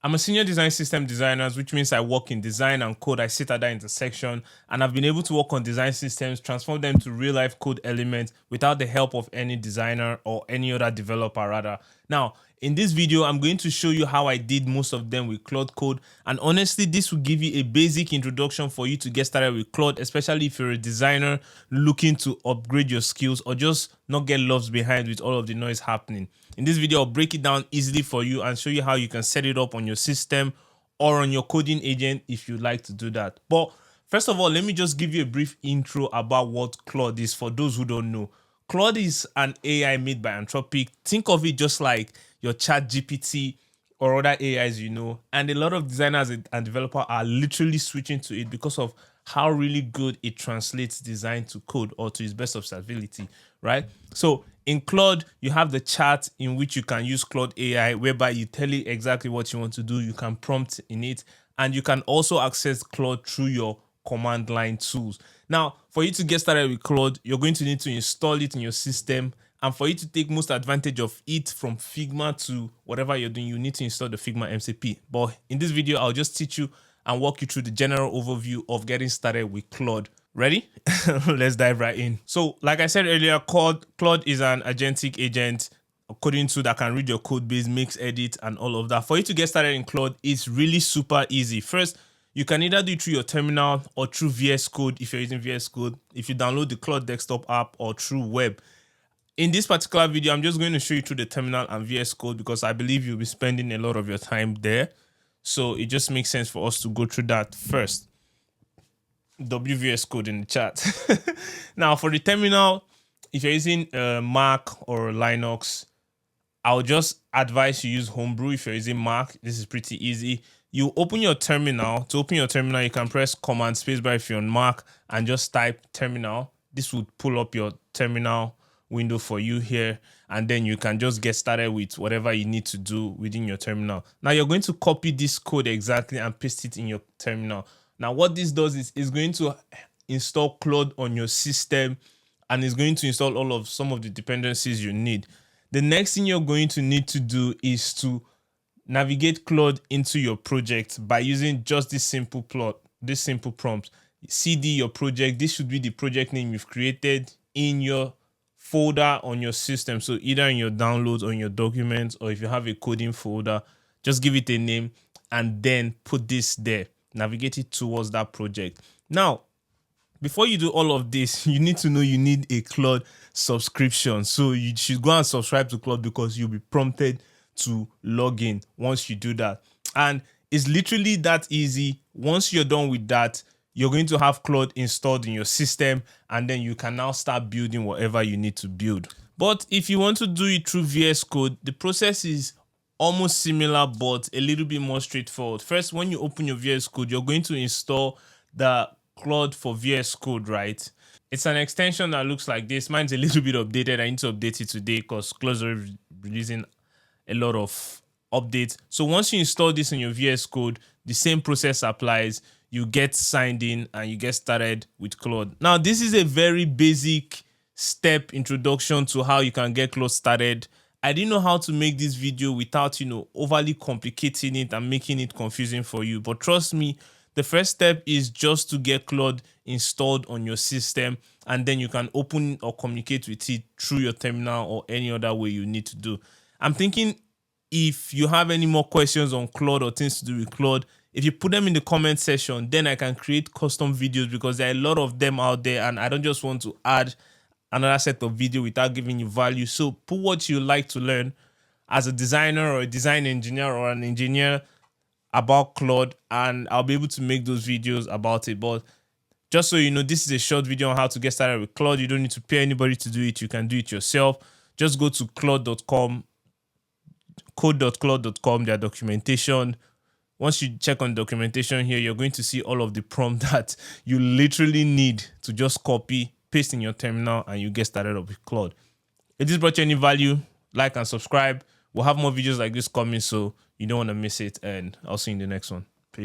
I'm a senior design system designer, which means I work in design and code. I sit at that intersection, and I've been able to work on design systems, transform them to real life code elements without the help of any designer or any other developer rather. Now, in this video, I'm going to show you how I did most of them with Claude Code. And honestly, this will give you a basic introduction for you to get started with Claude, especially if you're a designer looking to upgrade your skills or just not get lost behind with all of the noise happening. In this video, I'll break it down easily for you and show you how you can set it up on your system or on your coding agent if you'd like to do that. But first of all, let me just give you a brief intro about what Claude is for those who don't know. Claude is an AI made by Anthropic. Think of it just like your Chat GPT or other AIs, and a lot of designers and developers are literally switching to it because of how really good it translates design to code or to its best of its ability, right? So in Claude, you have the chat in which you can use Claude AI, whereby you tell it exactly what you want to do. You can prompt in it, and you can also access Claude through your command line tools. Now, for you to get started with Claude, you're going to need to install it in your system. And for you to take most advantage of it from Figma to whatever you're doing, you need to install the Figma MCP. But in this video, I'll just teach you and walk you through the general overview of getting started with Claude. Ready? Let's dive right in. So, like I said earlier, Claude is an agentic agent, a coding tool that can read your code base, mix, edit, and all of that. For you to get started in Claude, it's really super easy. First, you can either do it through your terminal or through VS Code if you're using VS Code, if you download the Claude desktop app, or through web. In this particular video, I'm just going to show you through the terminal and VS Code because I believe you'll be spending a lot of your time there. So it just makes sense for us to go through that first. WVS Code in the chat. Now, for the terminal, if you're using Mac or Linux, I'll just advise you use Homebrew. If you're using Mac, this is pretty easy. You open your terminal. To open your terminal, you can press Command Spacebar if you're on Mac and just type terminal. This would pull up your terminal window for you here, and then you can just get started with whatever you need to do within your terminal. Now you're going to copy this code exactly and paste it in your terminal. Now what this does is it's going to install Claude on your system, and it's going to install some of the dependencies you need. The next thing you're going to need to do is to navigate Claude into your project by using just this simple prompt. CD your project. This should be the project name you've created in your folder on your system. So either in your downloads or in your documents, or if you have a coding folder, just give it a name and then put this there. Navigate it towards that project. Now, before you do all of this, you need to know you need a Claude subscription. So you should go and subscribe to Claude because you'll be prompted to log in once you do that. And it's literally that easy. Once you're done with that, you're going to have Claude installed in your system, and then you can now start building whatever you need to build. But if you want to do it through VS Code, the process is almost similar, but a little bit more straightforward. First, when you open your VS Code, you're going to install the Claude for VS Code, right? It's an extension that looks like this. Mine's a little bit updated. I need to update it today because Claude's already releasing a lot of updates. So once you install this in your VS Code, the same process applies. You get signed in and you get started with Claude. Now, this is a very basic step introduction to how you can get Claude started. I didn't know how to make this video without, overly complicating it and making it confusing for you. But trust me, the first step is just to get Claude installed on your system, and then you can open or communicate with it through your terminal or any other way you need to do. I'm thinking if you have any more questions on Claude or things to do with Claude, if you put them in the comment section, then I can create custom videos because there are a lot of them out there and I don't just want to add another set of video without giving you value. So put what you like to learn as a designer or a design engineer or an engineer about Claude, and I'll be able to make those videos about it. But just so you know, this is a short video on how to get started with Claude. You don't need to pay anybody to do it. You can do it yourself. Just go to claude.com, code.claude.com, their documentation. Once you check on documentation here, you're going to see all of the prompts that you literally need to just copy, paste in your terminal, and you get started up with Claude. If this brought you any value, like and subscribe. We'll have more videos like this coming, so you don't want to miss it, and I'll see you in the next one.